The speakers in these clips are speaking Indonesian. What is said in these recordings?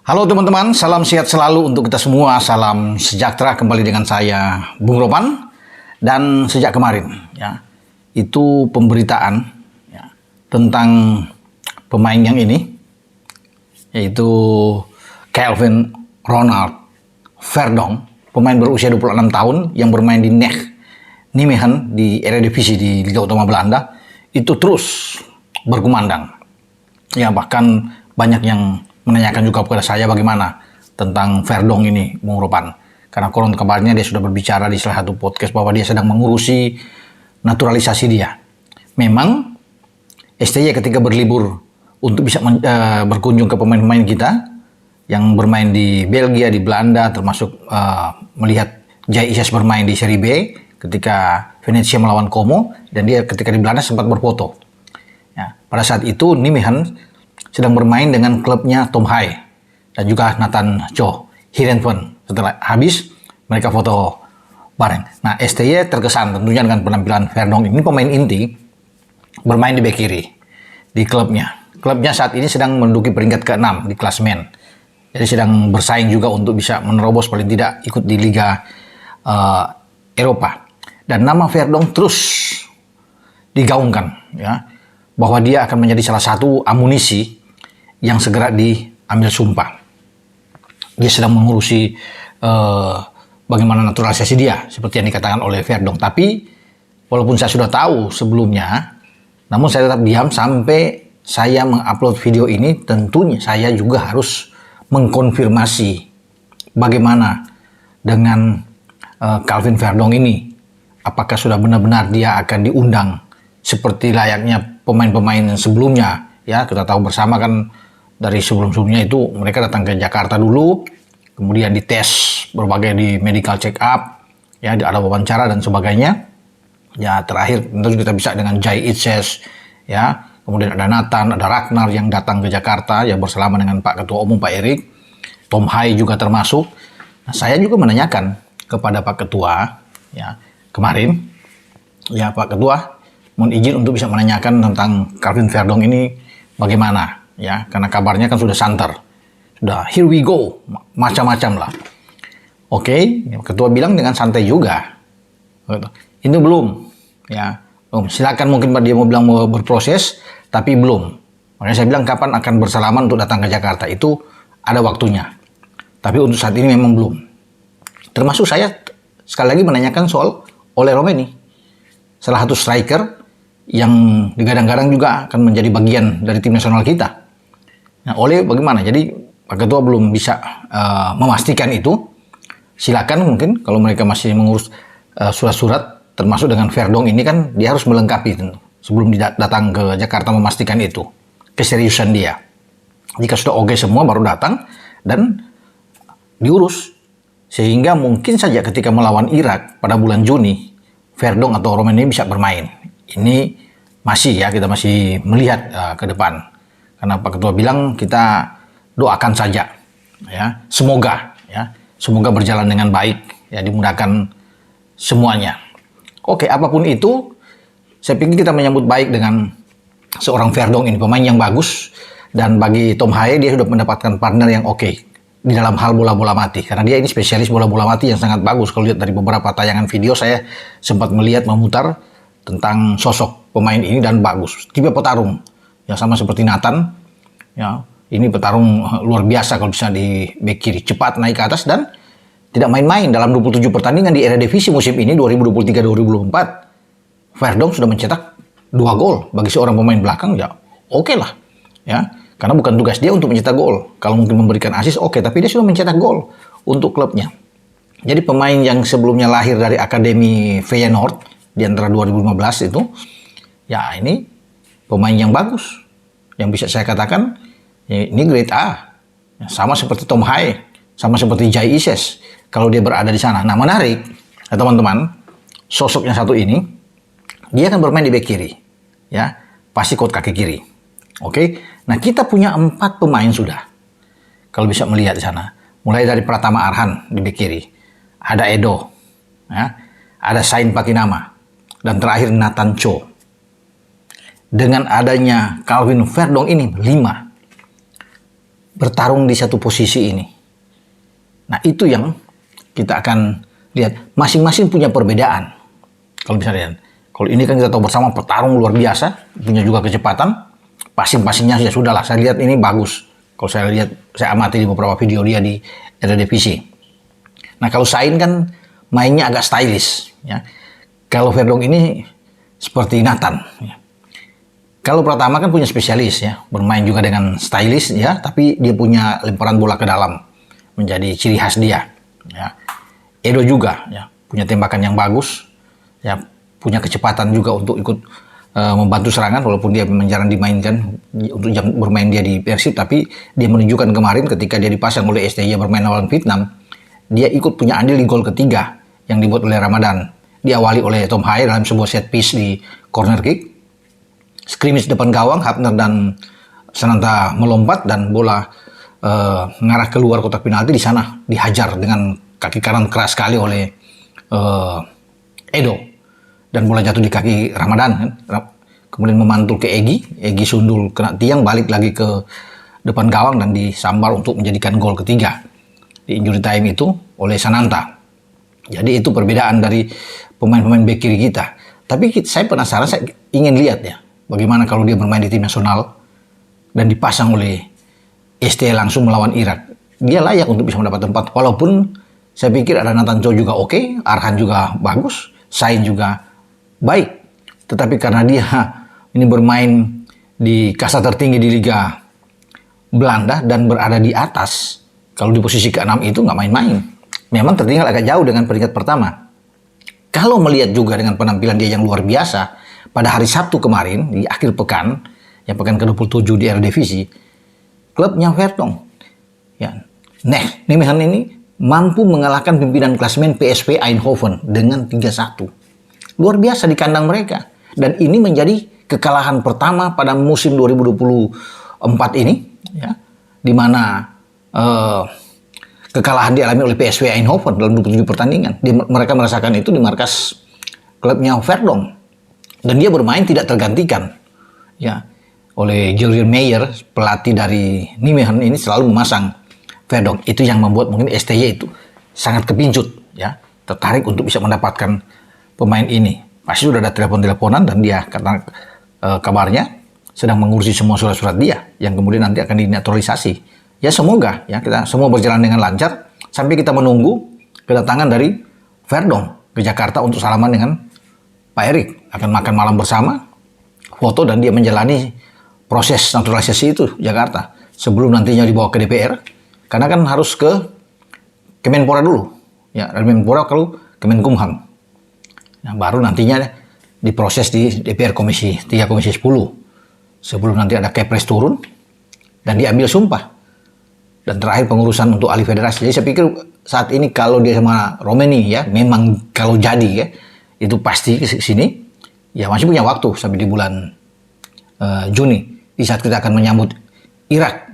Halo teman-teman, salam sehat selalu untuk kita semua, salam sejahtera kembali dengan saya Bung Ropan. Dan sejak kemarin ya, itu pemberitaan ya, tentang pemain yang ini, yaitu Calvin Ronald Verdonk, pemain berusia 26 tahun yang bermain di NEC Nijmegen di Eredivisie di Liga Utama Belanda, itu terus berkumandang. Ya, bahkan banyak yang menanyakan juga kepada saya bagaimana tentang Verdonk ini, Bung Ropan. Karena konon kabarnya dia sudah berbicara di salah satu podcast bahwa dia sedang mengurusi naturalisasi dia. Memang STY ketika berlibur untuk bisa berkunjung ke pemain-pemain kita yang bermain di Belgia, di Belanda, termasuk melihat JIS bermain di Serie B ketika Venezia melawan Como, dan dia ketika di Belanda sempat berfoto. Ya, pada saat itu Nijmegen sedang bermain dengan klubnya Tom Hai dan juga Nathan Jo Heerenveen. Setelah habis, mereka foto bareng. Nah, STY terkesan tentunya dengan penampilan Verdonk ini, pemain inti, bermain di bek kiri di klubnya. Klubnya saat ini sedang menduduki peringkat ke-6 di klasemen. Jadi sedang bersaing juga untuk bisa menerobos paling tidak ikut di Liga Eropa. Dan nama Verdonk terus digaungkan ya, bahwa dia akan menjadi salah satu amunisi yang segera diambil sumpah. Dia sedang mengurusi bagaimana naturalisasi dia, seperti yang dikatakan oleh Verdonk. Tapi walaupun saya sudah tahu sebelumnya, namun saya tetap diam sampai saya mengupload video ini. Tentunya saya juga harus mengkonfirmasi bagaimana dengan Calvin Verdonk ini. Apakah sudah benar-benar dia akan diundang seperti layaknya pemain-pemain sebelumnya. Ya, kita tahu bersama kan dari sebelum-sebelumnya itu mereka datang ke Jakarta dulu, kemudian dites berbagai di medical check up, ya ada wawancara dan sebagainya. Ya, terakhir tentu kita bisa dengan JIS, ya. Kemudian ada Nathan, ada Ragnar yang datang ke Jakarta ya bersama dengan Pak Ketua Umum Pak Erik. Tom Hai juga termasuk. Nah, saya juga menanyakan kepada Pak Ketua ya kemarin, ya Pak Ketua mohon izin untuk bisa menanyakan tentang Calvin Verdonk ini bagaimana ya, karena kabarnya kan sudah santer, sudah here we go, macam-macam lah. Oke, Ketua bilang dengan santai juga, ini belum ya, silakan mungkin dia mau bilang mau berproses, tapi belum. Makanya saya bilang kapan akan bersalaman untuk datang ke Jakarta, itu ada waktunya, tapi untuk saat ini memang belum. Termasuk saya sekali lagi menanyakan soal Ole Romeni, salah satu striker yang digadang-gadang juga akan menjadi bagian dari tim nasional kita. Nah, Ole bagaimana? Jadi Pak Ketua belum bisa memastikan itu. Silakan mungkin kalau mereka masih mengurus surat-surat, termasuk dengan Verdonk ini kan dia harus melengkapi tentu sebelum datang ke Jakarta, memastikan itu keseriusan dia. Jika sudah oke semua baru datang dan diurus. Sehingga mungkin saja ketika melawan Irak pada bulan Juni, Verdonk atau Romeni bisa bermain. Ini masih ya, kita masih melihat ke depan. Karena Pak Ketua bilang kita doakan saja ya, semoga berjalan dengan baik ya, dimudahkan semuanya. Oke, apapun itu, saya pikir kita menyambut baik dengan seorang Verdonk ini, pemain yang bagus, dan bagi Tom Hai dia sudah mendapatkan partner yang oke di dalam hal bola-bola mati, karena dia ini spesialis bola-bola mati yang sangat bagus. Kalau lihat dari beberapa tayangan video, saya sempat melihat memutar tentang sosok pemain ini dan bagus. Tipe petarung yang sama seperti Nathan, ya ini petarung luar biasa kalau bisa di bek kiri, cepat naik ke atas dan tidak main-main. Dalam 27 pertandingan di Eredivisie musim ini 2023-2024, Verdonk sudah mencetak 2 gol. Bagi seorang pemain belakang ya oke lah, ya karena bukan tugas dia untuk mencetak gol. Kalau mungkin memberikan assist oke, tapi dia sudah mencetak gol untuk klubnya. Jadi pemain yang sebelumnya lahir dari Akademi Feyenoord di antara 2015 itu, ya ini pemain yang bagus, yang bisa saya katakan ini grade A, sama seperti Tom Hai, sama seperti JIS kalau dia berada di sana. Nah, menarik ya teman-teman, sosok yang satu ini dia akan bermain di bek kiri, ya pasti kot kaki kiri. Oke, nah kita punya 4 pemain sudah, kalau bisa melihat di sana, mulai dari Pratama Arhan di bek kiri, ada Edo, ya, ada Sain Pakinama, dan terakhir Nathan Jo. Dengan adanya Calvin Verdonk ini 5. bertarung di satu posisi ini. Nah, itu yang kita akan lihat. Masing-masing punya perbedaan. Kalau bisa lihat, kalau ini kan kita tahu bersama petarung luar biasa, punya juga kecepatan. Passing-passingnya ya sudah lah, saya lihat ini bagus. Kalau saya lihat, saya amati di beberapa video dia di Eredivisie. Nah, kalau Sain kan mainnya agak stylish, ya. Kalau Verdonk ini seperti Nathan, ya. Kalau Pratama kan punya spesialis, ya, bermain juga dengan stylish, ya, tapi dia punya lemparan bola ke dalam, menjadi ciri khas dia, ya. Edo juga, ya, punya tembakan yang bagus, ya, punya kecepatan juga untuk ikut membantu serangan, walaupun dia jarang dimainkan untuk bermain dia di Persib, tapi dia menunjukkan kemarin ketika dia dipasang oleh STY bermain lawan Vietnam, dia ikut punya andil di gol ketiga yang dibuat oleh Ramadan. Diawali oleh Tom Haye dalam sebuah set piece di corner kick. Scrimmage depan gawang, Hapner dan Sananta melompat dan bola mengarah keluar kotak penalti. Di sana dihajar dengan kaki kanan keras sekali oleh Edo dan bola jatuh di kaki Ramadan, kan? Kemudian memantul ke Egy sundul kena tiang, balik lagi ke depan gawang dan disambar untuk menjadikan gol ketiga di injury time itu oleh Sananta. Jadi itu perbedaan dari pemain-pemain bek kiri kita. Tapi saya penasaran, saya ingin lihat ya, bagaimana kalau dia bermain di tim nasional dan dipasang oleh ST langsung melawan Irak. Dia layak untuk bisa mendapat tempat. Walaupun saya pikir ada Nathan Chow juga oke, Arhan juga bagus, Sain juga baik. Tetapi karena dia ini bermain di kasta tertinggi di Liga Belanda dan berada di atas, kalau di posisi ke-6 itu nggak main-main. Memang tertinggal agak jauh dengan peringkat pertama. Kalau melihat juga dengan penampilan dia yang luar biasa, pada hari Sabtu kemarin, di akhir pekan, yang pekan ke-27 di Eredivisie, klubnya Verdonk, ya, Nijmegen ini mampu mengalahkan pimpinan klasemen PSV Eindhoven dengan 3-1. Luar biasa di kandang mereka. Dan ini menjadi kekalahan pertama pada musim 2024 ini, ya, di mana kekalahan dialami oleh PSV Eindhoven dalam 27 pertandingan. Mereka merasakan itu di markas klubnya Verdonk. Dan dia bermain tidak tergantikan, ya, oleh Jurgen Meyer, pelatih dari Nijmegen ini selalu memasang Verdonk. Itu yang membuat mungkin STY itu sangat kepincut, ya, tertarik untuk bisa mendapatkan pemain ini. Pasti sudah ada telepon-teleponan dan dia karena kabarnya sedang mengurusi semua surat-surat dia yang kemudian nanti akan dinaturalisasi. Ya semoga ya kita semua berjalan dengan lancar sampai kita menunggu kedatangan dari Verdonk ke Jakarta untuk salaman dengan Pak Erik, akan makan malam bersama, foto, dan dia menjalani proses naturalisasi itu Jakarta sebelum nantinya dibawa ke DPR, karena kan harus ke Kemenpora dulu, ya, dari Kemenpora kalau Kemenkumham, nah, baru nantinya diproses di DPR Komisi 3 Komisi 10 sebelum nanti ada Kepres turun dan diambil sumpah. Dan terakhir pengurusan untuk alih federasi. Jadi saya pikir saat ini kalau dia sama Romani, ya, memang kalau jadi, ya, itu pasti ke sini, ya, masih punya waktu sampai di bulan Juni, di saat kita akan menyambut Irak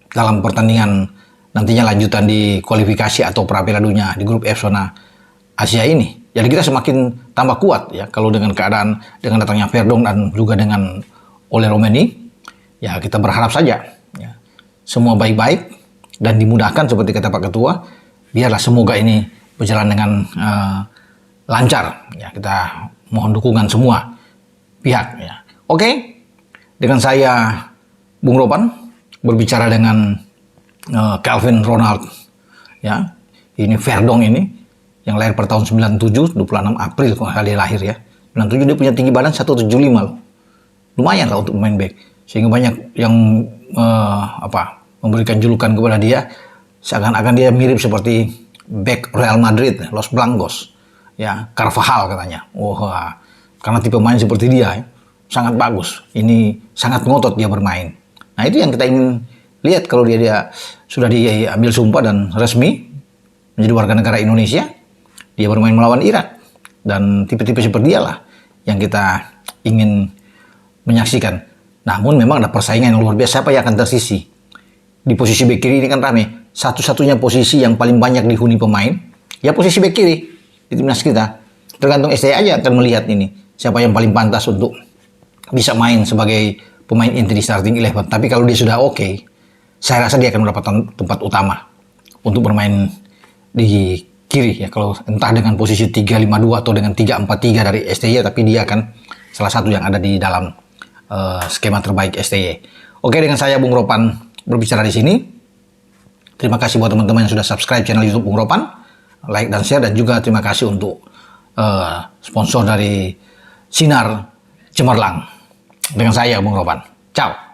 dalam pertandingan nantinya lanjutan di kualifikasi atau pra-piala dunia di grup F zona Asia ini. Jadi kita semakin tambah kuat, ya, kalau dengan keadaan dengan datangnya Verdonk dan juga dengan oleh Romani, ya, kita berharap saja, ya, semua baik-baik dan dimudahkan seperti kata Pak Ketua. Biarlah semoga ini berjalan dengan lancar, ya, kita mohon dukungan semua pihak, ya. Oke, dengan saya Bung Ropan berbicara dengan Calvin Ronald, ya, ini Verdonk ini yang lahir pada tahun 97, 26 April kali lahir, ya. 97 dia punya tinggi badan 175 loh. Lumayan lah untuk main back. Sehingga banyak yang memberikan julukan kepada dia seakan-akan dia mirip seperti back Real Madrid, Los Blancos, ya, Carvajal katanya. Wah, karena tipe main seperti dia, ya, sangat bagus. Ini sangat ngotot dia bermain. Nah, itu yang kita ingin lihat kalau dia sudah diambil sumpah dan resmi menjadi warga negara Indonesia. Dia bermain melawan Irak dan tipe-tipe seperti dialah yang kita ingin menyaksikan. Namun memang ada persaingan yang luar biasa. Siapa yang akan tersisi? Di posisi bek kiri ini kan rame. Satu-satunya posisi yang paling banyak dihuni pemain, ya posisi bek kiri di timnas kita. Tergantung STY aja akan melihat ini. Siapa yang paling pantas untuk bisa main sebagai pemain inti di starting 11. Tapi kalau dia sudah oke, saya rasa dia akan mendapatkan tempat utama untuk bermain di kiri ya, kalau entah dengan posisi 3-5-2 atau dengan 3-4-3 dari STY, tapi dia akan salah satu yang ada di dalam skema terbaik STY. Oke, dengan saya Bung Ropan berbicara di sini. Terima kasih buat teman-teman yang sudah subscribe channel YouTube Bung Ropan, like dan share, dan juga terima kasih untuk sponsor dari Sinar Cemerlang. Dengan saya Bung Ropan. Ciao.